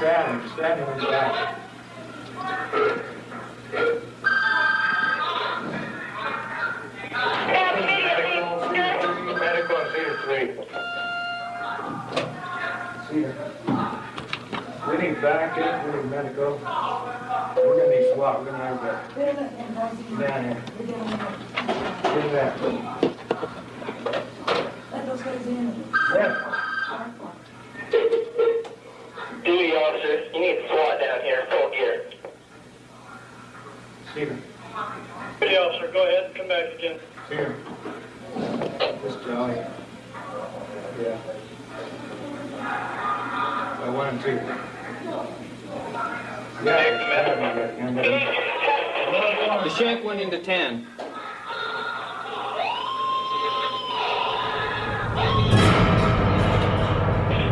Stab him in the back. Medical on Cedar 3. Cedar. We need backup, we need medical. We're gonna need SWAT, we're gonna have that. Down here. Get that. Let those guys in. Yeah. Duty officer, you need SWAT down here, full gear. Cedar. Duty officer, go ahead and come back again. Cedar. This Johnny. Yeah. 1 and 2. Yeah. The shank went into 10.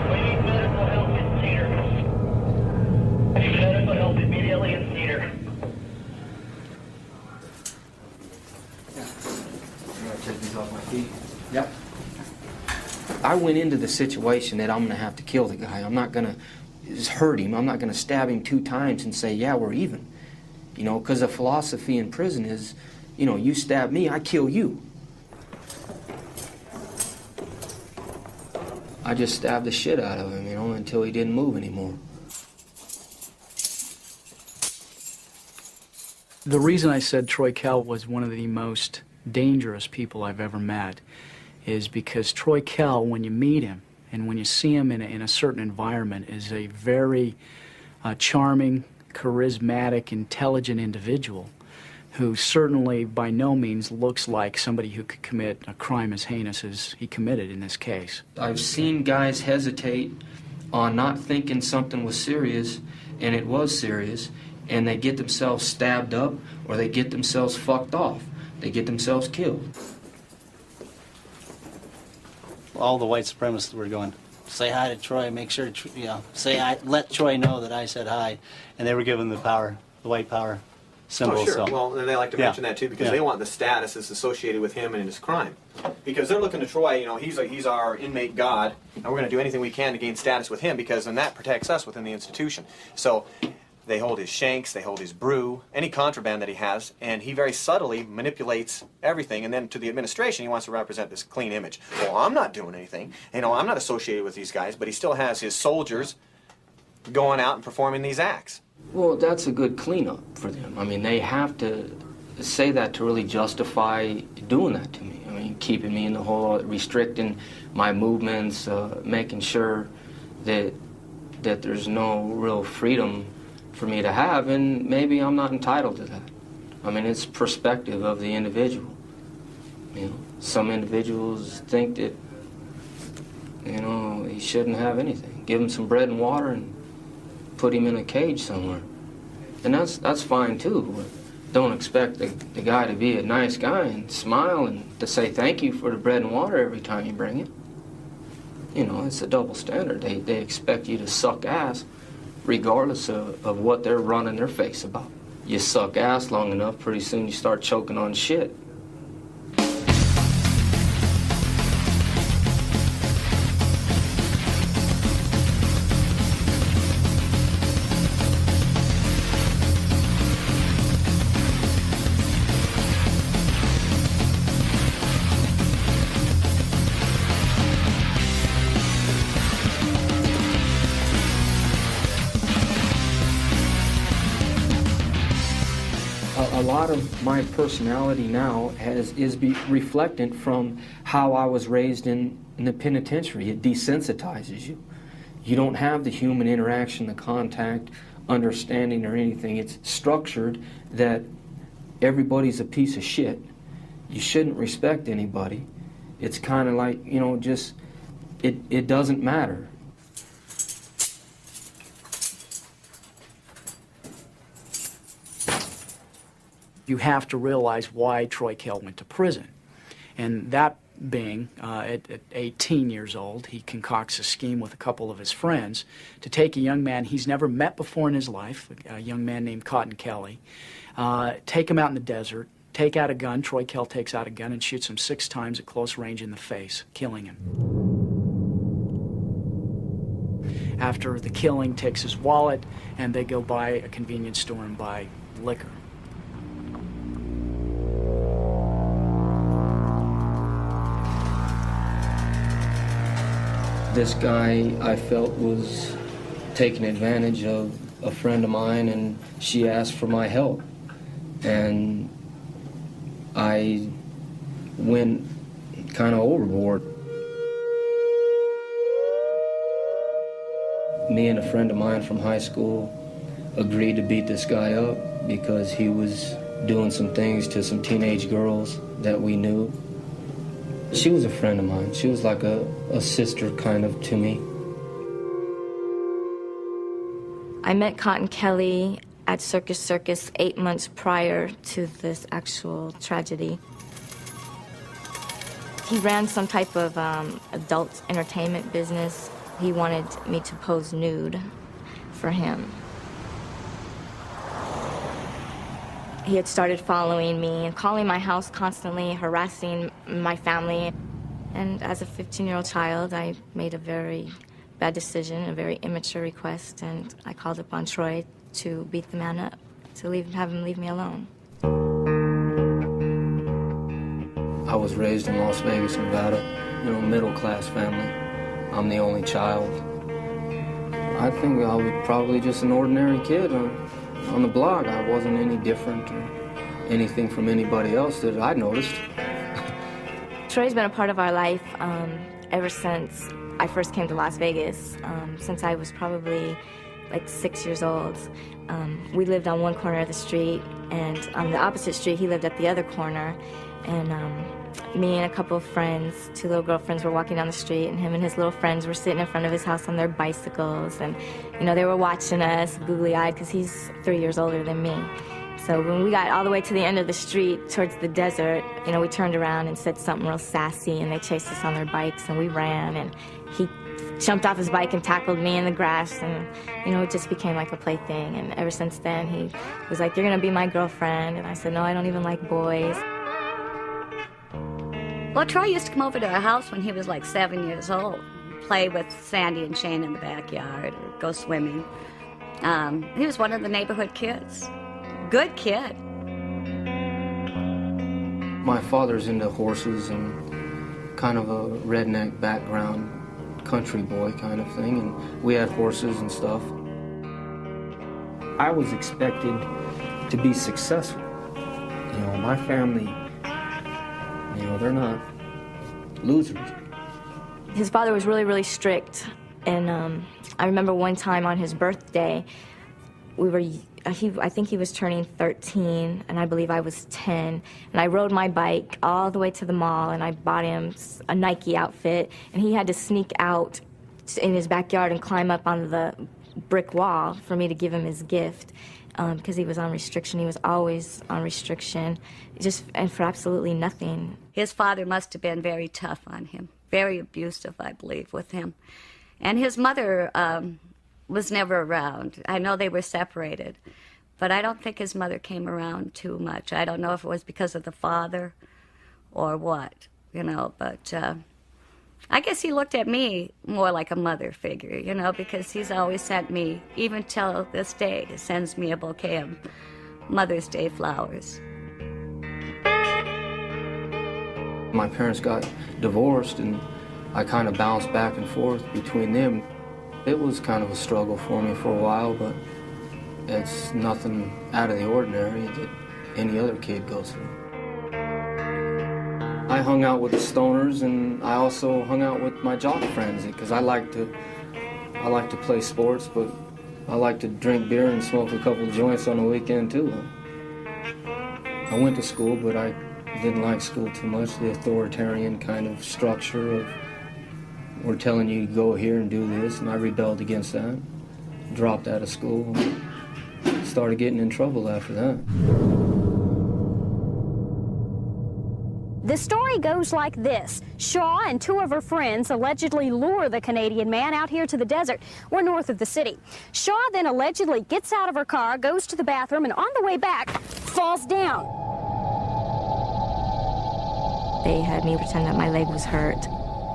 We need medical help in Cedar. I need medical help immediately in Cedar. Take these off my feet. Yep. I went into the situation that I'm going to have to kill the guy. I'm not going to hurt him. I'm not going to stab him 2 times and say, yeah, we're even. You know, because the philosophy in prison is, you know, you stab me, I kill you. I just stabbed the shit out of him, you know, until he didn't move anymore. The reason I said Troy Kell was one of the most dangerous people I've ever met is because Troy Kell, when you meet him and when you see him in a certain environment, is a very charming, charismatic, intelligent individual who certainly by no means looks like somebody who could commit a crime as heinous as he committed in this case. I've seen guys hesitate on not thinking something was serious, and it was serious, and they get themselves stabbed up or they get themselves fucked off. They get themselves killed. All the white supremacists were going, say hi to Troy, make sure, you know, say hi, let Troy know that I said hi. And they were given the power, the white power symbol. Oh, sure. So. Well, and they like to mention that too because they want the status that's associated with him and his crime. Because they're looking to Troy, you know, he's our inmate god, and we're going to do anything we can to gain status with him because then that protects us within the institution. So they hold his shanks, they hold his brew, any contraband that he has, and he very subtly manipulates everything. And then to the administration, he wants to represent this clean image. Well, I'm not doing anything. You know, I'm not associated with these guys, but he still has his soldiers going out and performing these acts. Well, that's a good cleanup for them. I mean, they have to say that to really justify doing that to me. I mean, keeping me in the hole, restricting my movements, making sure that there's no real freedom for me to have, and maybe I'm not entitled to that. I mean, it's perspective of the individual. You know, some individuals think that, you know, he shouldn't have anything. Give him some bread and water and put him in a cage somewhere. And that's fine too, but don't expect the guy to be a nice guy and smile and to say thank you for the bread and water every time you bring it. You know, it's a double standard. They expect you to suck ass regardless of what they're running their face about. You suck ass long enough, pretty soon you start choking on shit. A lot of my personality now is reflectant from how I was raised in the penitentiary. It desensitizes you. You don't have the human interaction, the contact, understanding or anything. It's structured that everybody's a piece of shit. You shouldn't respect anybody. It's kind of like, you know, just, it doesn't matter. You have to realize why Troy Kell went to prison. And that being, at 18 years old, he concocts a scheme with a couple of his friends to take a young man he's never met before in his life, a young man named Cotton Kelly, take him out in the desert, take out a gun. Troy Kell takes out a gun and shoots him 6 times at close range in the face, killing him. after the killing, takes his wallet, and they go by a convenience store and buy liquor. This guy, I felt, was taking advantage of a friend of mine, and she asked for my help. And I went kind of overboard. Me and a friend of mine from high school agreed to beat this guy up because he was doing some things to some teenage girls that we knew. She was a friend of mine. She was like a sister kind of to me. I met Cotton Kelly at Circus Circus 8 months prior to this actual tragedy. He ran some type of adult entertainment business. He wanted me to pose nude for him. He had started following me and calling my house constantly, harassing my family. And as a 15-year-old child, I made a very bad decision, a very immature request, and I called upon Troy to beat the man up, to have him leave me alone. I was raised in Las Vegas, Nevada, middle-class family. I'm the only child. I think I was probably just an ordinary kid on the block. I wasn't any different or anything from anybody else that I noticed. Troy's been a part of our life ever since I first came to Las Vegas, since I was probably like 6 years old. We lived on one corner of the street, and on the opposite street, he lived at the other corner. And me and a couple of friends, 2 little girlfriends, were walking down the street, and him and his little friends were sitting in front of his house on their bicycles. And, they were watching us, googly-eyed, because he's 3 years older than me. So when we got all the way to the end of the street, towards the desert, we turned around and said something real sassy, and they chased us on their bikes, and we ran, and he jumped off his bike and tackled me in the grass, and, it just became like a plaything. And ever since then, he was like, "You're gonna be my girlfriend." And I said, "No, I don't even like boys." Well, Troy used to come over to our house when he was like 7 years old, play with Sandy and Shane in the backyard, or go swimming. He was one of the neighborhood kids. Good kid. My father's into horses and kind of a redneck background, country boy kind of thing, and we had horses and stuff. I was expected to be successful. My family, they're not losers. His father was really, really strict, and I remember one time on his birthday, I think he was turning 13, and I believe I was 10, and I rode my bike all the way to the mall, and I bought him a Nike outfit, and he had to sneak out in his backyard and climb up on the brick wall for me to give him his gift, because he was on restriction. He was always on restriction, and for absolutely nothing. His father must have been very tough on him, very abusive, I believe, with him. And his mother was never around. I know they were separated, but I don't think his mother came around too much. I don't know if it was because of the father or what, but I guess he looked at me more like a mother figure, because he's always sent me, even till this day, he sends me a bouquet of Mother's Day flowers. My parents got divorced, and I kind of bounced back and forth between them. It was kind of a struggle for me for a while, but it's nothing out of the ordinary that any other kid goes through. I hung out with the stoners, and I also hung out with my jock friends, because I like to play sports, but I like to drink beer and smoke a couple of joints on the weekend too. I went to school, but I didn't like school too much. The authoritarian kind of structure of we're telling you to go here and do this, and I rebelled against that. Dropped out of school, and started getting in trouble after that. The story goes like this. Shaw and 2 of her friends allegedly lure the Canadian man out here to the desert. We're north of the city. Shaw then allegedly gets out of her car, goes to the bathroom, and on the way back, falls down. They had me pretend that my leg was hurt,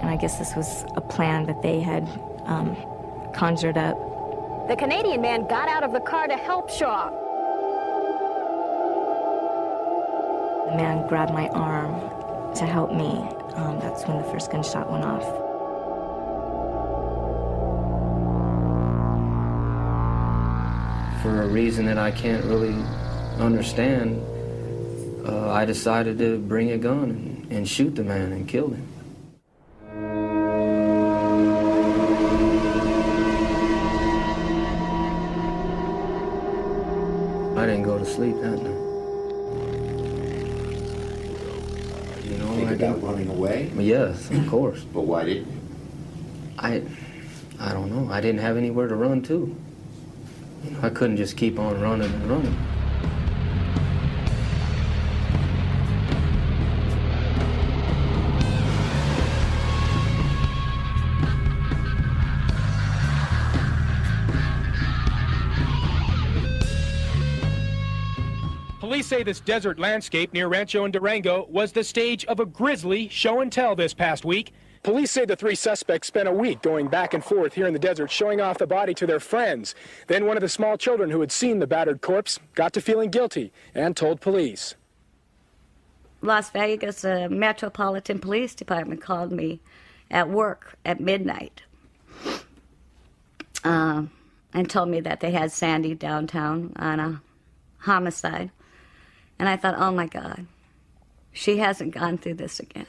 and I guess this was a plan that they had conjured up. The Canadian man got out of the car to help Shaw. The man grabbed my arm to help me. That's when the first gunshot went off. For a reason that I can't really understand, I decided to bring a gun and shoot the man and kill him. I didn't go to sleep that night. You know, Think about running away? Yes, of course. But why didn't you? I don't know. I didn't have anywhere to run to. You know, I couldn't just keep on running and running. Police say this desert landscape near Rancho and Durango was the stage of a grisly show and tell this past week. Police say the three suspects spent a week going back and forth here in the desert, showing off the body to their friends. Then one of the small children who had seen the battered corpse got to feeling guilty and told police. Las Vegas Metropolitan Police Department called me at work at midnight and told me that they had Sandy downtown on a homicide. And I thought, oh my God, she hasn't gone through this again.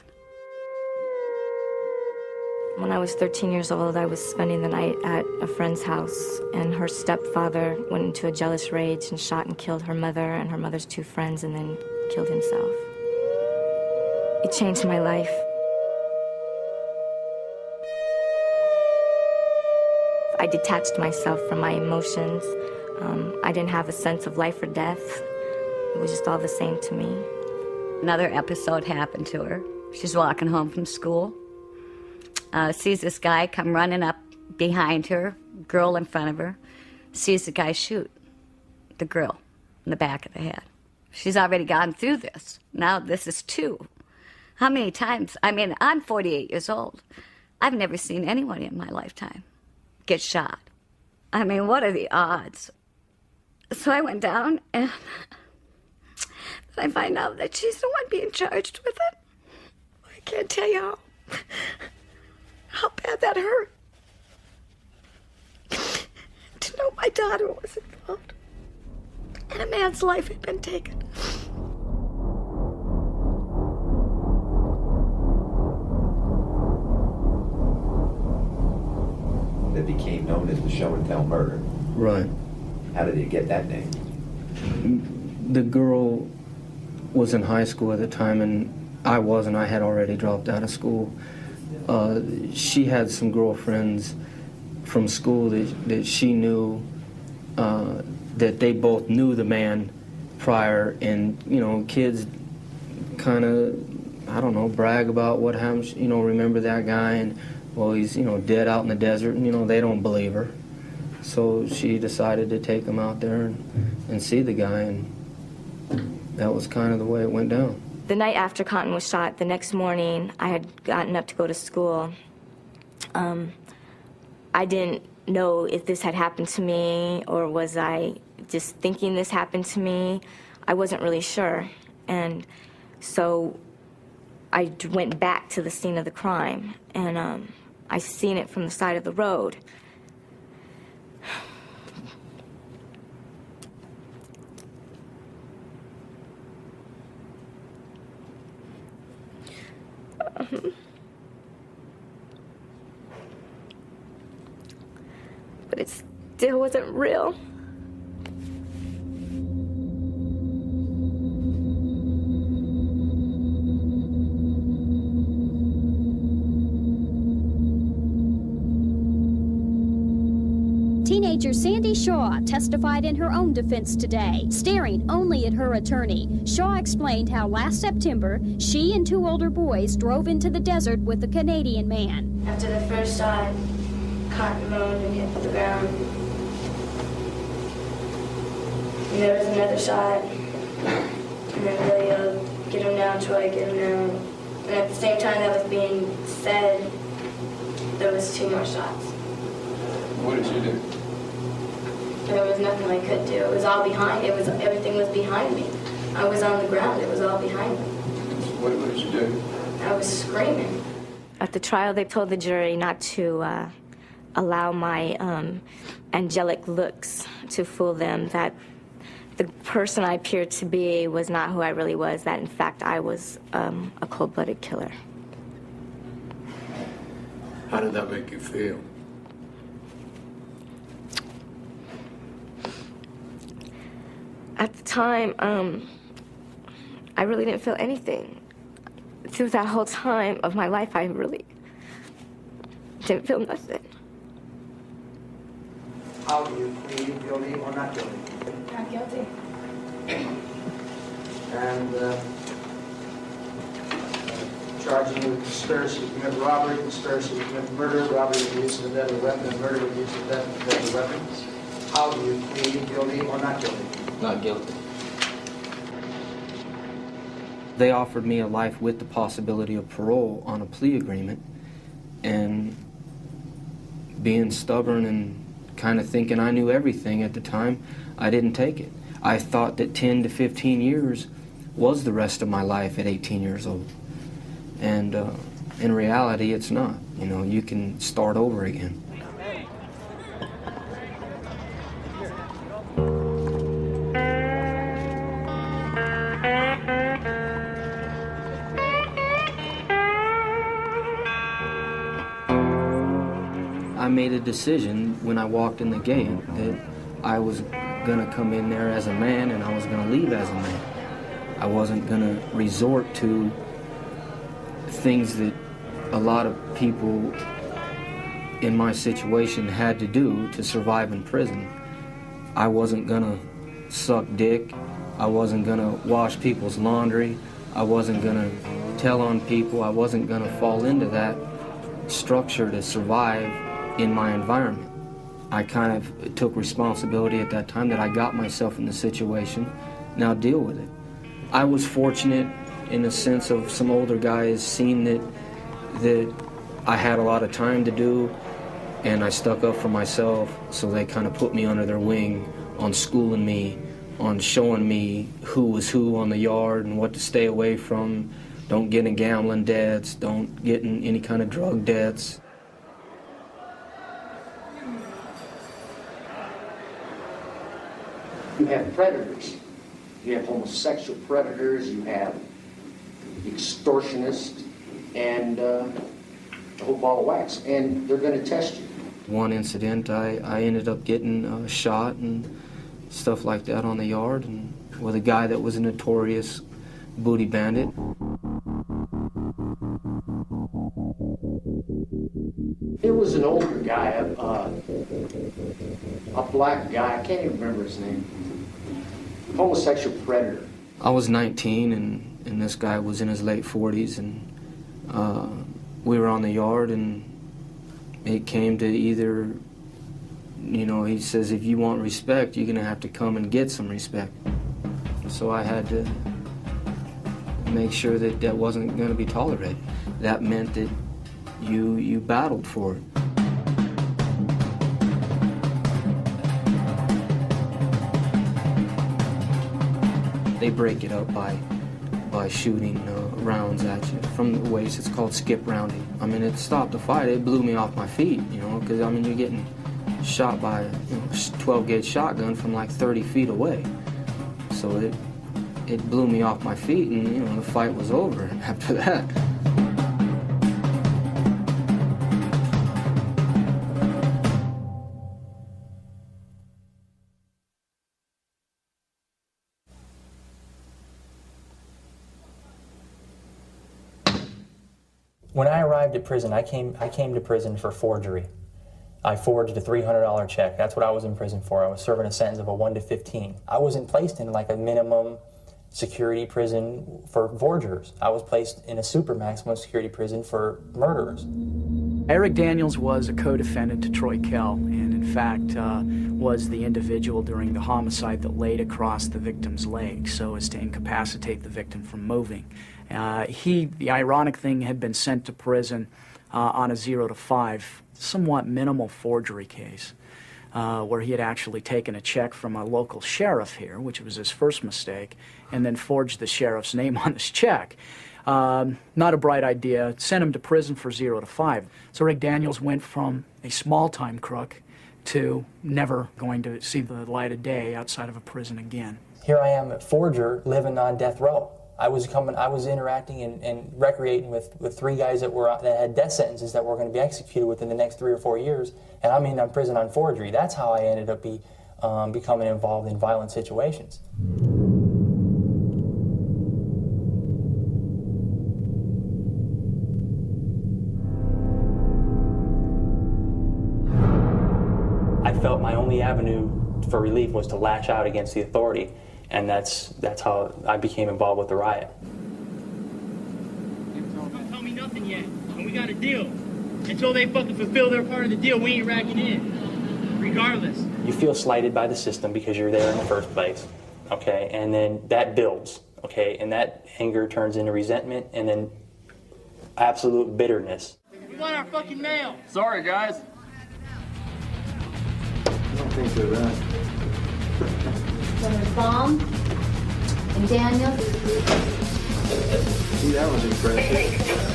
When I was 13 years old, I was spending the night at a friend's house, and her stepfather went into a jealous rage and shot and killed her mother and her mother's two friends, and then killed himself. It changed my life. I detached myself from my emotions. I didn't have a sense of life or death. It was just all the same to me. Another episode happened to her. She's walking home from school. Sees this guy come running up behind her, girl in front of her. Sees the guy shoot the girl in the back of the head. She's already gone through this. Now this is two. How many times? I mean, I'm 48 years old. I've never seen anyone in my lifetime get shot. I mean, what are the odds? So I went down, and I find out that she's the one being charged with it. I can't tell you how bad that hurt. To know my daughter was involved, and a man's life had been taken. That became known as the show and tell murder. Right. How did you get that name? The girl was in high school at the time, and I wasn't. I had already dropped out of school. She had some girlfriends from school that she knew, that they both knew the man prior, and, you know, kids kind of, I don't know, brag about what happened, you know, remember that guy, and, well, he's, you know, dead out in the desert, and, you know, they don't believe her. So she decided to take him out there and see the guy, and that was kind of the way it went down. The night after Cotton was shot, the next morning, I had gotten up to go to school. I didn't know if this had happened to me, or was I just thinking this happened to me. I wasn't really sure. And so I went back to the scene of the crime, and I seen it from the side of the road. But it still wasn't real. Teenager Sandy Shaw testified in her own defense today, staring only at her attorney. Shaw explained how last September, she and two older boys drove into the desert with a Canadian man. After the first shot, Cotton moaned and hit the ground. And there was another shot, and then Billy yelled, "Get him down, Troy, get him down." And at the same time that was being said, there was two more shots. What did you do? There was nothing I could do. It was all behind. Everything was behind me. I was on the ground. It was all behind me. What did you do? I was screaming. At the trial, they told the jury not to allow my angelic looks to fool them, that the person I appeared to be was not who I really was, that in fact I was a cold-blooded killer. How did that make you feel? At the time, I really didn't feel anything. Through that whole time of my life, I really didn't feel nothing. How do you plead, guilty or not guilty? Not guilty. And charging you with conspiracy to commit robbery, conspiracy to commit murder, robbery with the use of a deadly weapon, and murder with the use of a deadly weapon. How do you plead, guilty or not guilty? Not guilty. They offered me a life with the possibility of parole on a plea agreement, and being stubborn and kind of thinking I knew everything at the time, I didn't take it. I thought that 10 to 15 years was the rest of my life at 18 years old. And in reality, it's not. You know, you can start over again. I made a decision when I walked in the gate that I was going to come in there as a man and I was going to leave as a man. I wasn't going to resort to things that a lot of people in my situation had to do to survive in prison. I wasn't going to suck dick. I wasn't going to wash people's laundry. I wasn't going to tell on people. I wasn't going to fall into that structure to survive in my environment. I kind of took responsibility at that time that I got myself in the situation. Now deal with it. I was fortunate in the sense of some older guys seeing that I had a lot of time to do, and I stuck up for myself, so they kind of put me under their wing on schooling me, on showing me who was who on the yard and what to stay away from. Don't get in gambling debts, don't get in any kind of drug debts. You have predators. You have homosexual predators, you have extortionists, and a whole ball of wax, and they're going to test you. One incident, I ended up getting shot and stuff like that on the yard, and with a guy that was a notorious booty bandit. There was an older guy, a black guy, I can't even remember his name, homosexual predator. I was 19 and this guy was in his late 40s, and we were on the yard, and it came to either, you know, he says, if you want respect, you're going to have to come and get some respect. So I had to make sure that that wasn't going to be tolerated. That meant that you battled for it. They break it up by shooting rounds at you from the waist. It's called skip rounding. I mean, it stopped the fight. It blew me off my feet, you know, because I mean, you're getting shot by a 12-gauge shotgun from like 30 feet away. So it blew me off my feet, and you know, the fight was over after that. When I arrived at prison, I came to prison for forgery. I forged a $300 check. That's what I was in prison for. I was serving a sentence of a 1 to 15. I wasn't placed in like a minimum security prison for forgers. I was placed in a super maximum security prison for murderers. Eric Daniels was a co-defendant to Troy Kell, and in fact was the individual during the homicide that laid across the victim's leg so as to incapacitate the victim from moving. The ironic thing, had been sent to prison on a 0 to 5, somewhat minimal forgery case, where he had actually taken a check from a local sheriff here, which was his first mistake, and then forged the sheriff's name on his check. Not a bright idea. Sent him to prison for 0 to 5. So Rick Daniels went from a small-time crook to never going to see the light of day outside of a prison again. Here I am, a forger, living on death row. I was interacting and recreating with 3 guys that had death sentences that were going to be executed within the next 3 or 4 years, and I'm in prison on forgery. That's how I ended up becoming involved in violent situations. I felt my only avenue for relief was to lash out against the authority, and that's how I became involved with the riot. Don't tell me nothing yet, and we got a deal. Until they fucking fulfill their part of the deal, we ain't racking in, regardless. You feel slighted by the system because you're there in the first place, okay? And then that builds, okay? And that anger turns into resentment and then absolute bitterness. We want our fucking mail. Sorry, guys. I don't think they're right. So there's Baum and Daniels. See, that was impressive.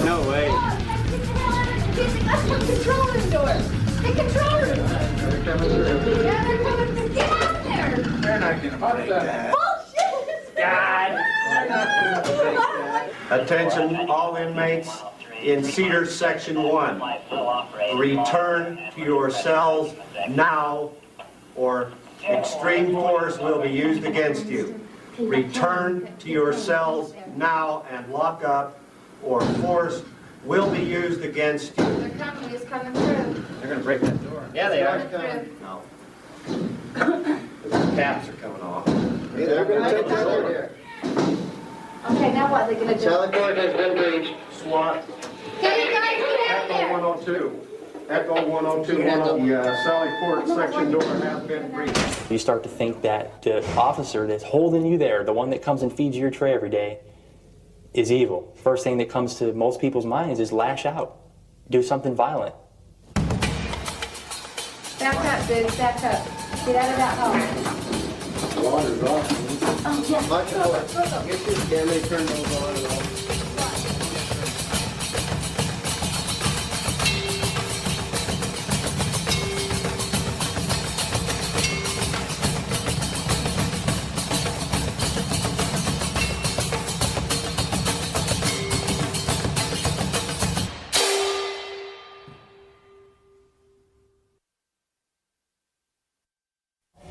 No way. That's the control room door. The control room. They're coming through. Yeah, they're coming. Get out there. They're not going to take that. Bullshit. God. Attention, all inmates in Cedar Section 1. Return to your cells now, or extreme force will be used against you. Return to your cells now and lock up, or force will be used against you. They're coming. It's coming through. They're going to break that door. Yeah, they are. No. The caps are coming off. Hey, they're going to take that door. Okay, now what are they going to do? Teleport has been breached. SWAT. Get it, guys. Get out there. Echo 102. Echo 102. The Sally Port section door has been breached. You start to think that the officer that's holding you there, the one that comes and feeds you your tray every day, is evil. First thing that comes to most people's minds is lash out. Do something violent. Back up, dude. Back up. Get out of that hole. Water's off. Oh, yeah. Watch the door. Get this camera turned over.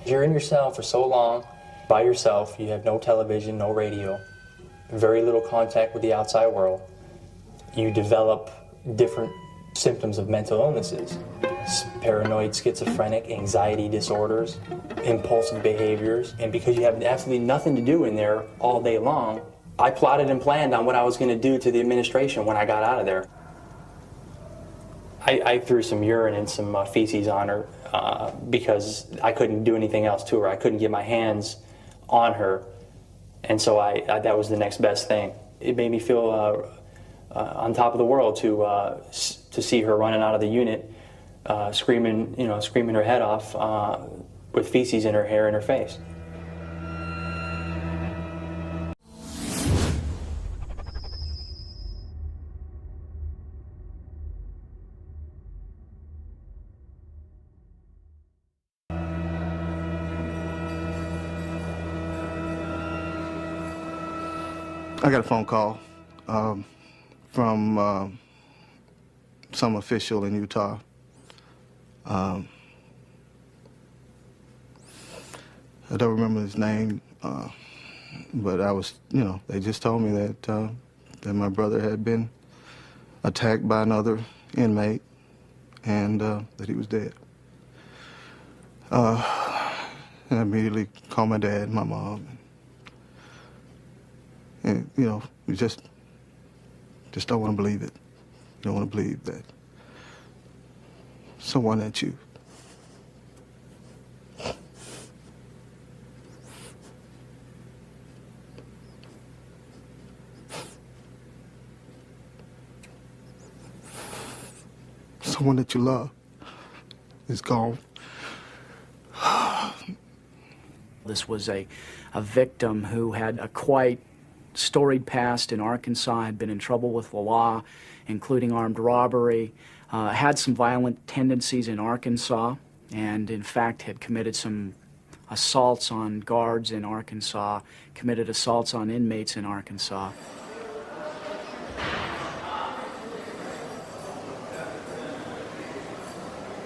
You're in your cell for so long, by yourself, you have no television, no radio, very little contact with the outside world. You develop different symptoms of mental illnesses, paranoid, schizophrenic, anxiety disorders, impulsive behaviors, and because you have absolutely nothing to do in there all day long, I plotted and planned on what I was going to do to the administration when I got out of there. I threw some urine and some feces on her because I couldn't do anything else to her. I couldn't get my hands on her, and so that was the next best thing. It made me feel on top of the world to see her running out of the unit, screaming her head off with feces in her hair and her face. I got a phone call from some official in Utah. I don't remember his name, but I was, they just told me that my brother had been attacked by another inmate and that he was dead. And I immediately called my dad and my mom. And, you just don't want to believe it. You don't want to believe that someone that you someone that you love is gone. This was a victim who had a quite storied past in Arkansas, had been in trouble with the law, including armed robbery, had some violent tendencies in Arkansas, and in fact had committed some assaults on guards in Arkansas, committed assaults on inmates in Arkansas.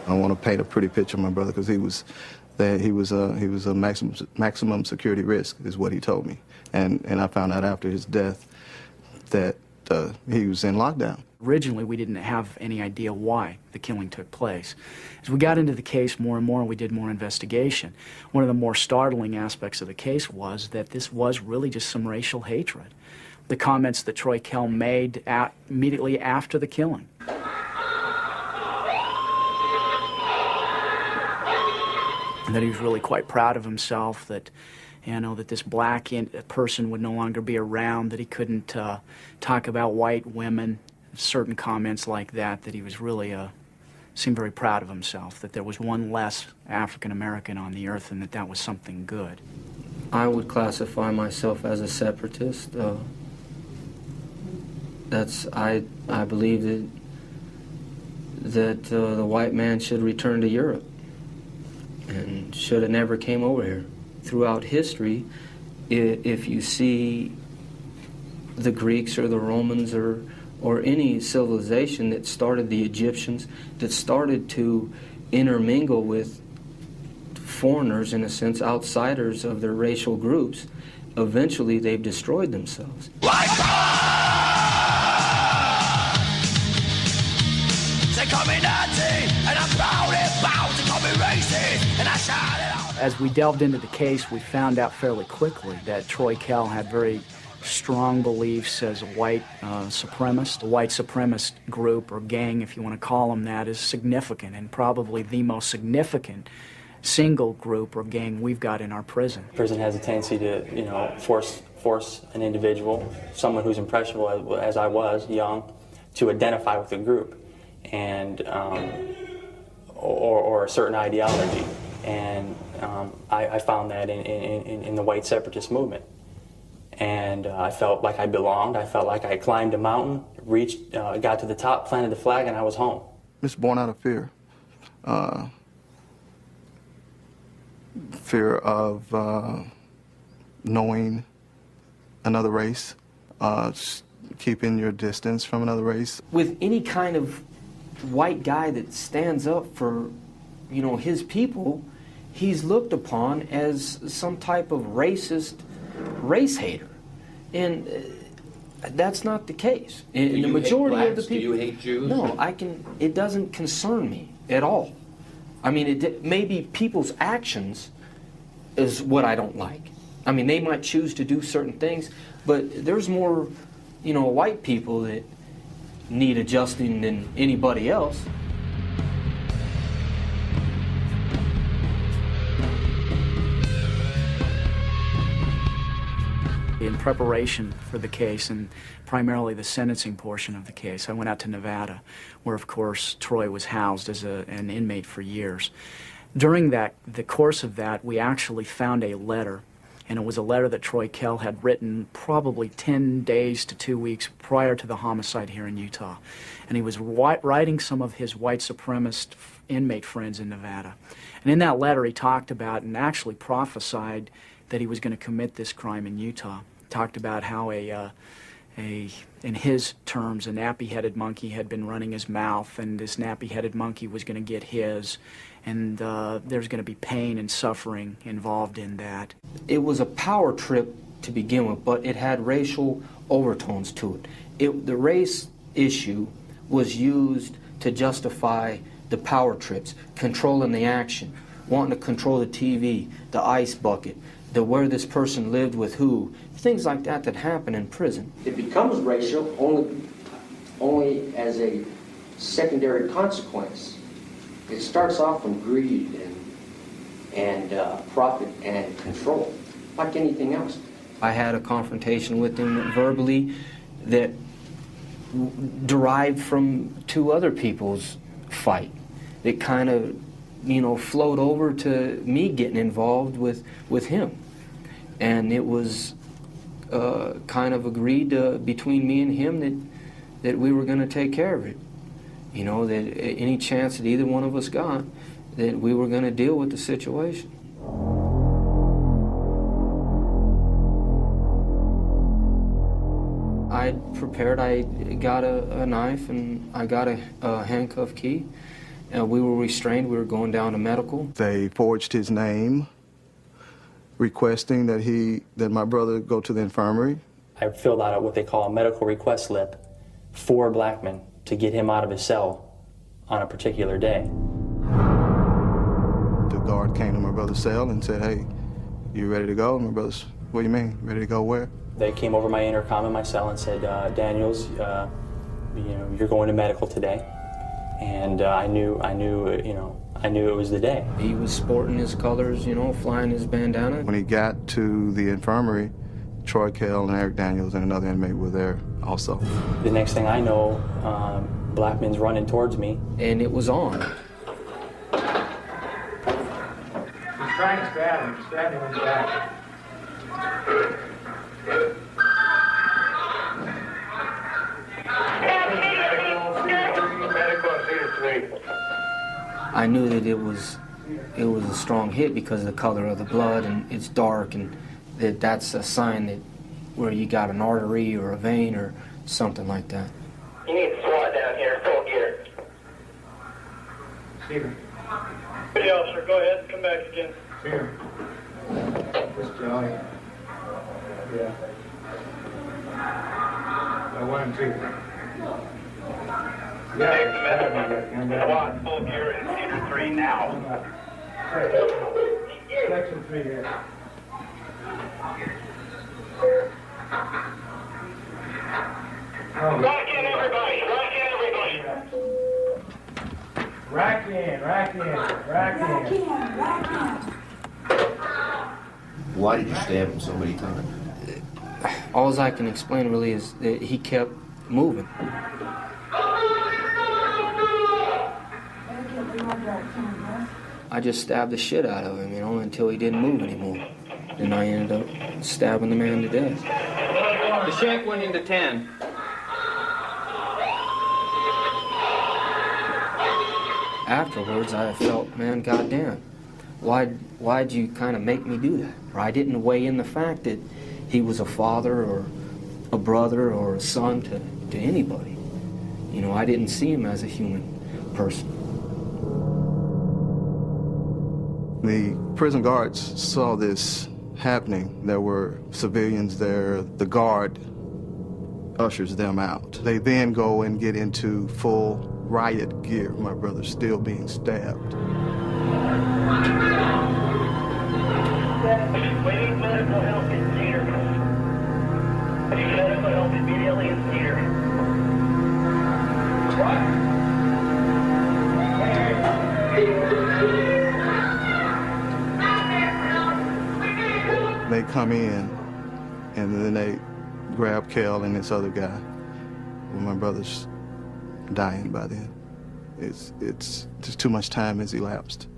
I don't want to paint a pretty picture of my brother because he was a maximum security risk, is what he told me, and I found out after his death that he was in lockdown. Originally, we didn't have any idea why the killing took place. As we got into the case more and more and we did more investigation, one of the more startling aspects of the case was that this was really just some racial hatred. The comments that Troy Kell made immediately after the killing. And that he was really quite proud of himself, that, you know, that this black person would no longer be around, that he couldn't talk about white women, certain comments like that, that he was really, seemed very proud of himself, that there was one less African American on the earth and that was something good. I would classify myself as a separatist. I believe that the white man should return to Europe and should have never came over here. Throughout history, if you see the Greeks or the Romans or any civilization that started, the Egyptians, that started to intermingle with foreigners, in a sense, outsiders of their racial groups, eventually they've destroyed themselves. As we delved into the case, we found out fairly quickly that Troy Kell had very strong beliefs as a white supremacist. The white supremacist group, or gang, if you want to call them that, is significant and probably the most significant single group or gang we've got in our prison. Prison has a tendency to, you know, force an individual, someone who's impressionable as I was, young, to identify with a group and or a certain ideology. And I found that in the white separatist movement. And I felt like I belonged. I felt like I climbed a mountain, reached, got to the top, planted the flag, and I was home. It's born out of fear. Fear of knowing another race, keeping your distance from another race. With any kind of white guy that stands up for, you know, his people, he's looked upon as some type of racist race hater. And that's not the case. In the majority of the people, do you hate Jews? No, it doesn't concern me at all. I mean, maybe people's actions is what I don't like. I mean, they might choose to do certain things, but there's more, you know, white people that need adjusting than anybody else. In preparation for the case, and primarily the sentencing portion of the case, I went out to Nevada, where, of course, Troy was housed as an inmate for years. During the course of that, we actually found a letter, and it was a letter that Troy Kell had written probably 10 days to 2 weeks prior to the homicide here in Utah. And he was writing some of his white supremacist inmate friends in Nevada. And in that letter, he talked about and actually prophesied that he was going to commit this crime in Utah. Talked about how in his terms, a nappy-headed monkey had been running his mouth, and this nappy-headed monkey was going to get his, and there's going to be pain and suffering involved in that. It was a power trip to begin with, but it had racial overtones to it. The race issue was used to justify the power trips, controlling the action, wanting to control the TV, the ice bucket, where this person lived with who, things like that happen in prison. It becomes racial only as a secondary consequence. It starts off from greed and profit and control, like anything else. I had a confrontation with him verbally that derived from two other people's fight. It kind of, flowed over to me getting involved with him. And it was kind of agreed between me and him that we were going to take care of it. That any chance that either one of us got, that we were going to deal with the situation. I prepared, I got a knife and I got a handcuff key. We were restrained, we were going down to medical. They forged his name, requesting that my brother go to the infirmary. I filled out what they call a medical request slip for Blackman to get him out of his cell on a particular day. The guard came to my brother's cell and said, "Hey, you ready to go?" And my brother's, "What do you mean, ready to go where?" They came over my intercom in my cell and said, "Daniels, you're going to medical today." And I knew it was the day. He was sporting his colors, flying his bandana. When he got to the infirmary, Troy Kell and Eric Daniels and another inmate were there also. The next thing I know, Blackman's running towards me. And it was on. He's trying to stab him. Stab him in the back. I knew that it was a strong hit because of the color of the blood, and it's dark, and that's a sign that where you got an artery or a vein or something like that. You need to SWAT down here, full gear. Steven. Hey, officer, go ahead and come back again. Steven. This Johnny. Yeah. I 1 and 2. Yeah. SWAT, full gear in Cedar 3 now. Section 3 here. Rack in, everybody! Rack in, everybody! Rack in, rack in, rack in. Rack in. Why did you stab him so many times? All I can explain really is that he kept moving. I just stabbed the shit out of him, until he didn't move anymore. Then I ended up stabbing the man to death. The shank went into 10. Afterwards, I felt, man, goddamn, why'd you kind of make me do that? Or I didn't weigh in the fact that he was a father or a brother or a son to anybody. I didn't see him as a human person. The prison guards saw this happening. There were civilians there. The guard ushers them out. They then go and get into full riot gear. My brother's still being stabbed. We need medical help in Cedar. We need medical help immediately in Cedar. They come in, and then they grab Kell and this other guy. Well, my brother's dying by then. It's just too much time has elapsed.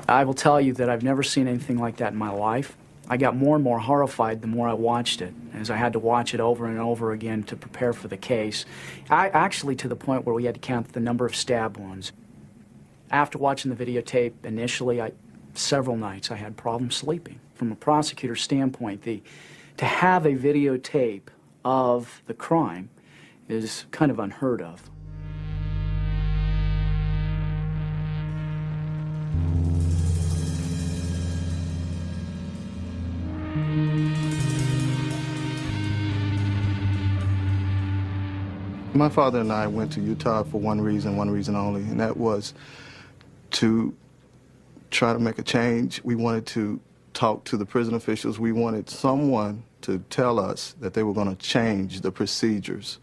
I will tell you that I've never seen anything like that in my life. I got more and more horrified the more I watched it, as I had to watch it over and over again to prepare for the case. Actually, to the point where we had to count the number of stab wounds. After watching the videotape, initially, several nights, I had problems sleeping. From a prosecutor's standpoint, to have a videotape of the crime is kind of unheard of. My father and I went to Utah for one reason only, and that was to try to make a change. We wanted to talk to the prison officials. We wanted someone to tell us that they were going to change the procedures.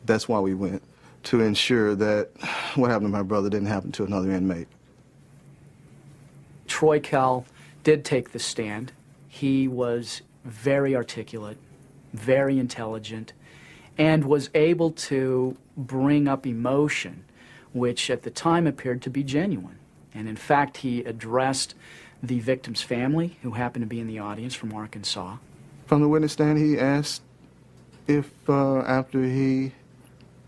That's why we went, to ensure that what happened to my brother didn't happen to another inmate. Troy Kell did take the stand. He was very articulate, very intelligent, and was able to bring up emotion, which at the time appeared to be genuine. And in fact, he addressed the victim's family, who happened to be in the audience from Arkansas. From the witness stand, he asked if, after he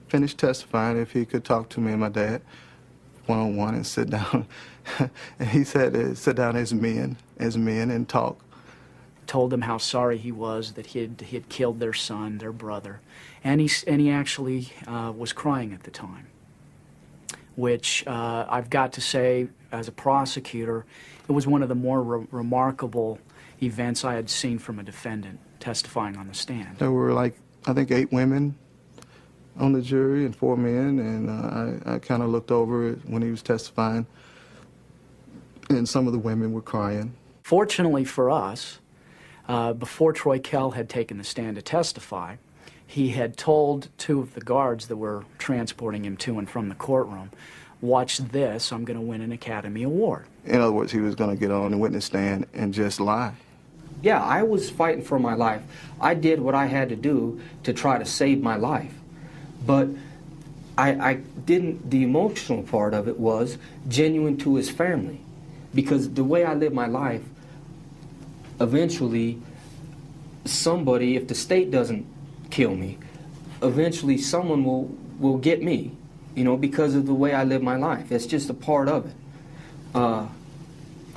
finished testifying, if he could talk to me and my dad one-on-one and sit down. And he said, sit down as men and talk. Told them how sorry he was that he had killed their son, their brother. And he actually was crying at the time, which I've got to say, as a prosecutor, it was one of the more remarkable events I had seen from a defendant testifying on the stand. There were, like, I think 8 women on the jury and 4 men, and I kind of looked over it when he was testifying, and some of the women were crying. Fortunately for us, before Troy Kell had taken the stand to testify, he had told 2 of the guards that were transporting him to and from the courtroom, watch this, I'm going to win an Academy Award. In other words, he was going to get on the witness stand and just lie. Yeah, I was fighting for my life. I did what I had to do to try to save my life. But I didn't, the emotional part of it was genuine to his family. Because the way I live my life, eventually somebody, if the state doesn't kill me, eventually someone will get me, you know, because of the way I live my life. It's just a part of it.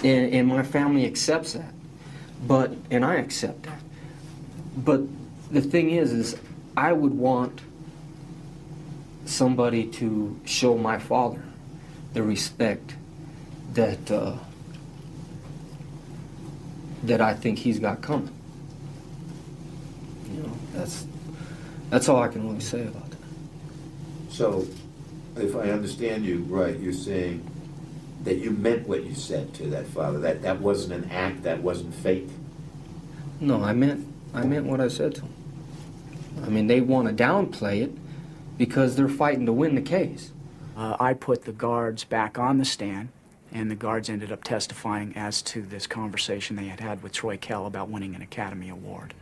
And my family accepts that. And I accept that. But the thing is I would want somebody to show my father the respect that that I think he's got coming. You know, that's all I can really say about that. So, if I understand you right, you're saying that you meant what you said to that father. That wasn't an act. That wasn't fake. No, I meant what I said to him. I mean, they want to downplay it because they're fighting to win the case. I put the guards back on the stand, and the guards ended up testifying as to this conversation they had had with Troy Kell about winning an Academy Award.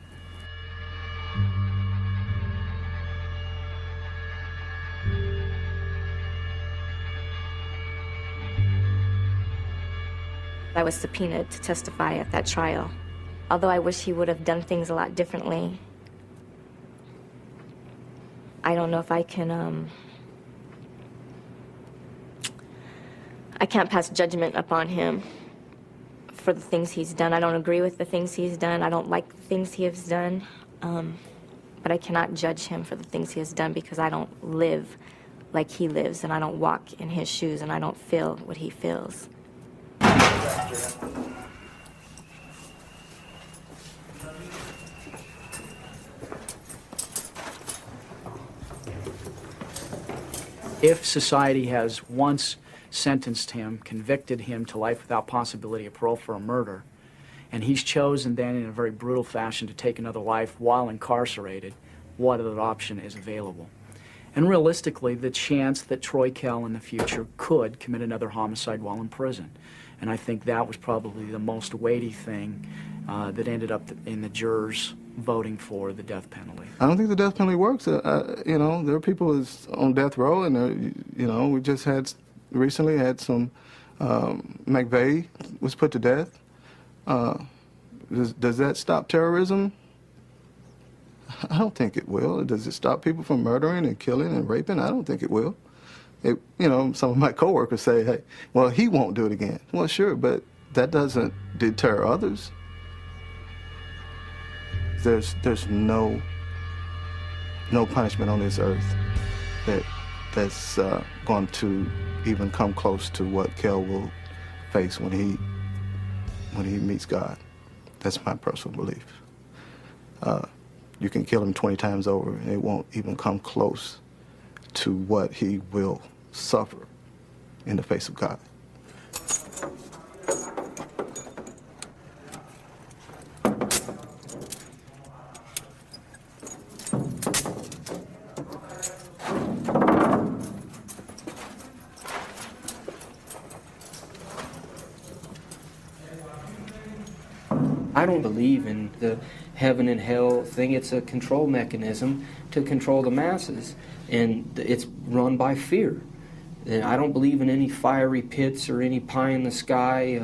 I was subpoenaed to testify at that trial. Although I wish he would have done things a lot differently, I don't know if I can, I can't pass judgment upon him for the things he's done. I don't agree with the things he's done. I don't like the things he has done. But I cannot judge him for the things he has done because I don't live like he lives, and I don't walk in his shoes, and I don't feel what he feels. If society has once sentenced him, convicted him to life without possibility of parole for a murder, and he's chosen then in a very brutal fashion to take another life while incarcerated, what other option is available? And realistically, the chance that Troy Kell in the future could commit another homicide while in prison. And I think that was probably the most weighty thing that ended up in the jurors voting for the death penalty. I don't think the death penalty works. You know, there are people who's on death row, and you know, we just recently had some. McVeigh was put to death. Does that stop terrorism? I don't think it will. Does it stop people from murdering and killing and raping? I don't think it will. You know, some of my coworkers say, "Hey, well, he won't do it again." Well, sure, but that doesn't deter others. There's no punishment on this earth that's going to even come close to what Kell will face when he meets God. That's my personal belief. You can kill him 20 times over, and it won't even come close to what he will suffer in the face of God. I don't believe in the heaven and hell thing. It's a control mechanism to control the masses, and it's run by fear. And I don't believe in any fiery pits or any pie in the sky.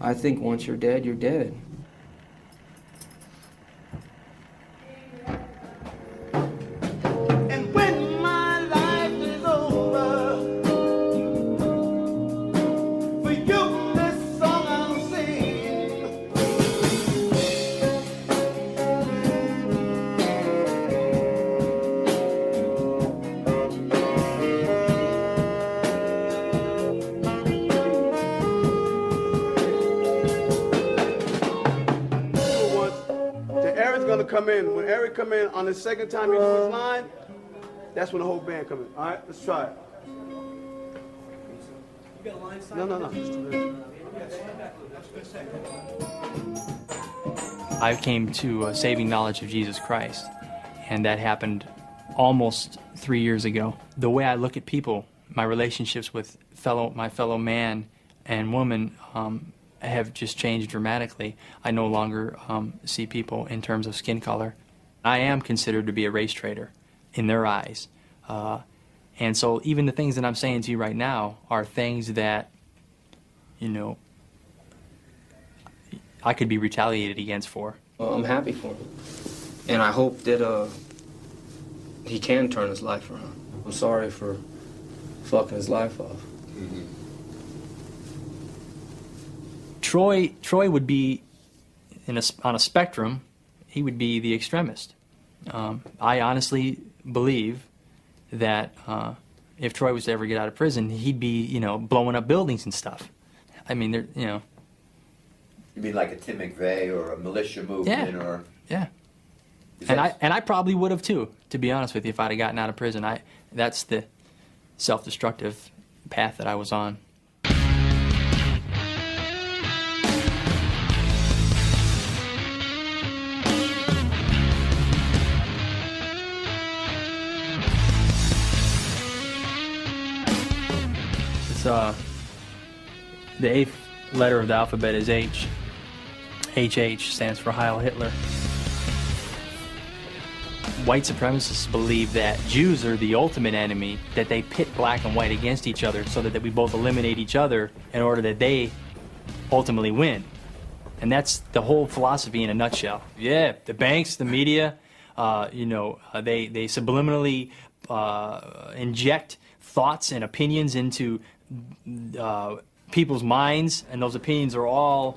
I think once you're dead, you're dead. And when my life is over, for you this song I'll sing. Eric's gonna come in. When Eric come in on the second time he do his line, that's when the whole band come in. All right, let's try it. No. I came to a saving knowledge of Jesus Christ, and that happened almost 3 years ago. The way I look at people, my relationships with my fellow man and woman have just changed dramatically. I no longer see people in terms of skin color. I am considered to be a race traitor in their eyes. And so even the things that I'm saying to you right now are things that, you know, I could be retaliated against for. Well, I'm happy for him. And I hope that he can turn his life around. I'm sorry for fucking his life off. Mm-hmm. Troy would be, on a spectrum, he would be the extremist. I honestly believe that if Troy was to ever get out of prison, he'd be, you know, blowing up buildings and stuff. I mean, you know. You mean like a Tim McVeigh or a militia movement or? Yeah. And I probably would have too, to be honest with you, if I'd have gotten out of prison. That's the self-destructive path that I was on. The 8th letter of the alphabet is H. HH stands for Heil Hitler. White supremacists believe that Jews are the ultimate enemy, that they pit black and white against each other so that we both eliminate each other in order that they ultimately win. And that's the whole philosophy in a nutshell. Yeah, the banks, the media, you know, they subliminally inject thoughts and opinions into people's minds, and those opinions are all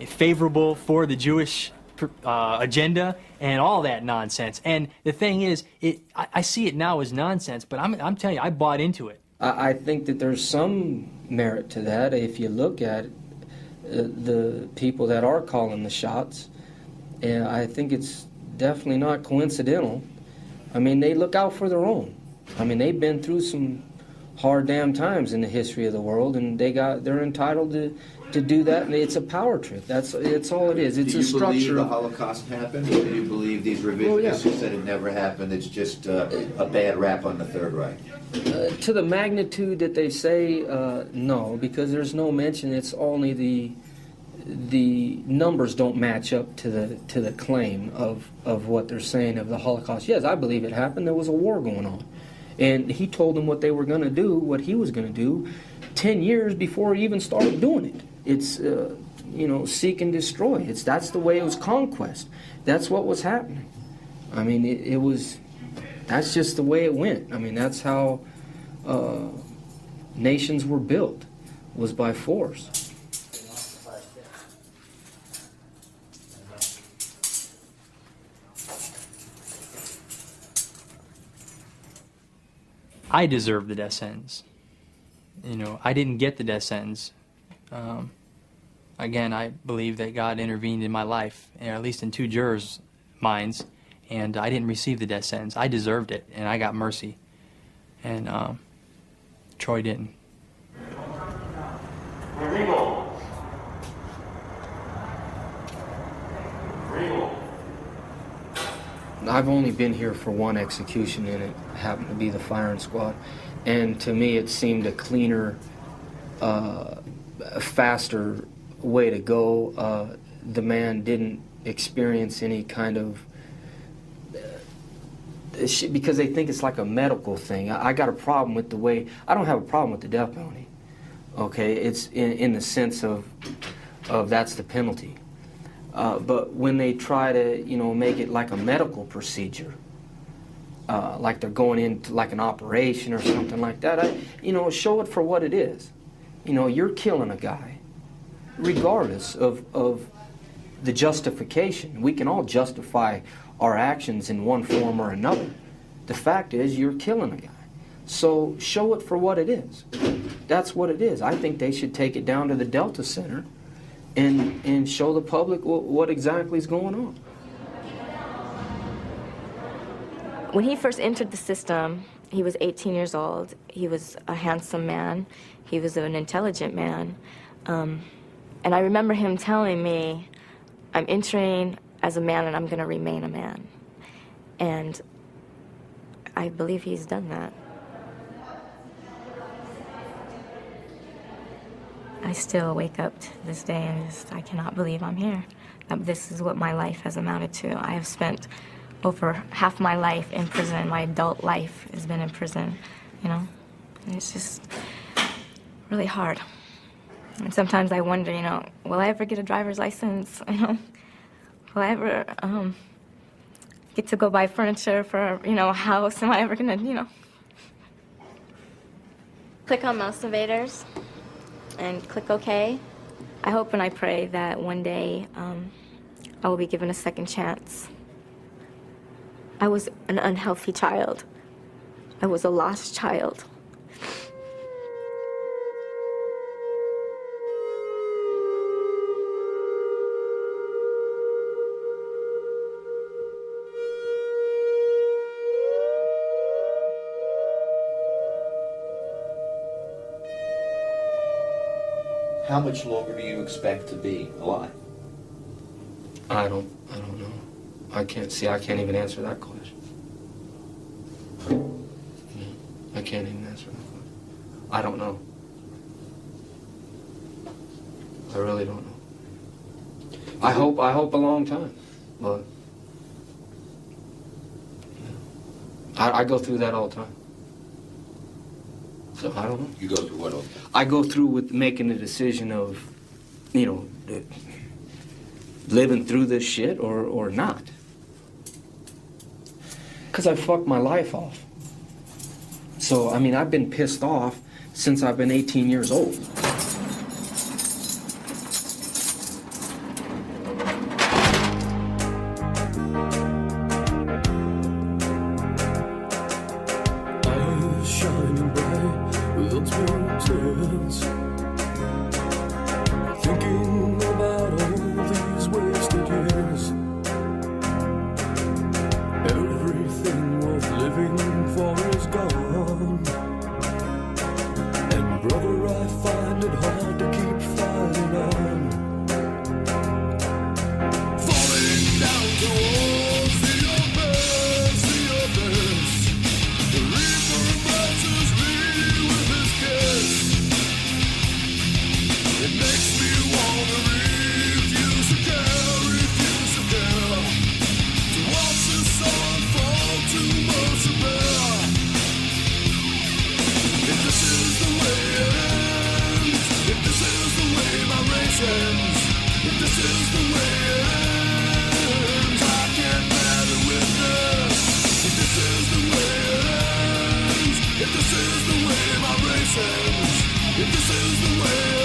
favorable for the Jewish agenda and all that nonsense. And the thing is, I see it now as nonsense, but I'm telling you, I bought into it. I think that there's some merit to that if you look at the people that are calling the shots, and I think it's definitely not coincidental. I mean, they look out for their own. I mean, they've been through some hard damn times in the history of the world, and they're entitled to do that, and it's a power trip. It's all it is. It's a structure. Do you believe the Holocaust happened, or do you believe these revisionists who said it never happened? It's just a bad rap on the Third Reich. To the magnitude that they say, no, because there's no mention. It's only the numbers don't match up to the claim of what they're saying of the Holocaust. Yes, I believe it happened. There was a war going on. And he told them what they were going to do, what he was going to do, 10 years before he even started doing it. It's, you know, seek and destroy. That's the way it was conquest. That's what was happening. I mean, that's just the way it went. I mean, that's how nations were built, was by force. I deserve the death sentence. You know, I didn't get the death sentence. Again, I believe that God intervened in my life, or at least in 2 jurors' minds, and I didn't receive the death sentence. I deserved it, and I got mercy. and Troy didn't. I've only been here for one execution, and it happened to be the firing squad. And to me, it seemed a cleaner, a faster way to go. The man didn't experience any kind of because they think it's like a medical thing. I got a problem with the way, I don't have a problem with the death penalty, okay? It's in the sense of that's the penalty. But when they try to, make it like a medical procedure, like they're going into like an operation or something like that, show it for what it is. You're killing a guy, regardless of the justification. We can all justify our actions in one form or another. The fact is, you're killing a guy. So show it for what it is. That's what it is. I think they should take it down to the Delta Center and show the public what exactly is going on. When he first entered the system, he was 18 years old. He was a handsome man. He was an intelligent man. And I remember him telling me, I'm entering as a man and I'm going to remain a man. And I believe he's done that. I still wake up to this day and I cannot believe I'm here. This is what my life has amounted to. I have spent over half my life in prison. My adult life has been in prison, And it's just really hard. And sometimes I wonder, will I ever get a driver's license? Will I ever get to go buy furniture for, a house? Am I ever gonna, Click on Mouse Invaders and click OK. I hope and I pray that one day I will be given a second chance. I was an unhealthy child. I was a lost child. How much longer do you expect to be alive? I don't know. I can't even answer that question. I can't even answer that question. I don't know. I really don't know. I hope a long time, but I go through that all the time. So I don't know. You go through what all the time? I go through with making the decision of, living through this shit or not. Because I fucked my life off. So, I've been pissed off since I've been 18 years old. Shining bright with unspoiled tears, thinking about all these wasted years. Everything worth living for is gone, and brother, I find it hard to keep fighting on. Falling down towards the abyss, the reaper embraces me with his kiss. It makes me wanna refuse to care, to watch the sun fall too much to bear. If this is the way it ends, if this is the way my race ends, if this is the way it ends, I can't bear the witness. If this is the way it ends, if this is the way my race ends, if this is the way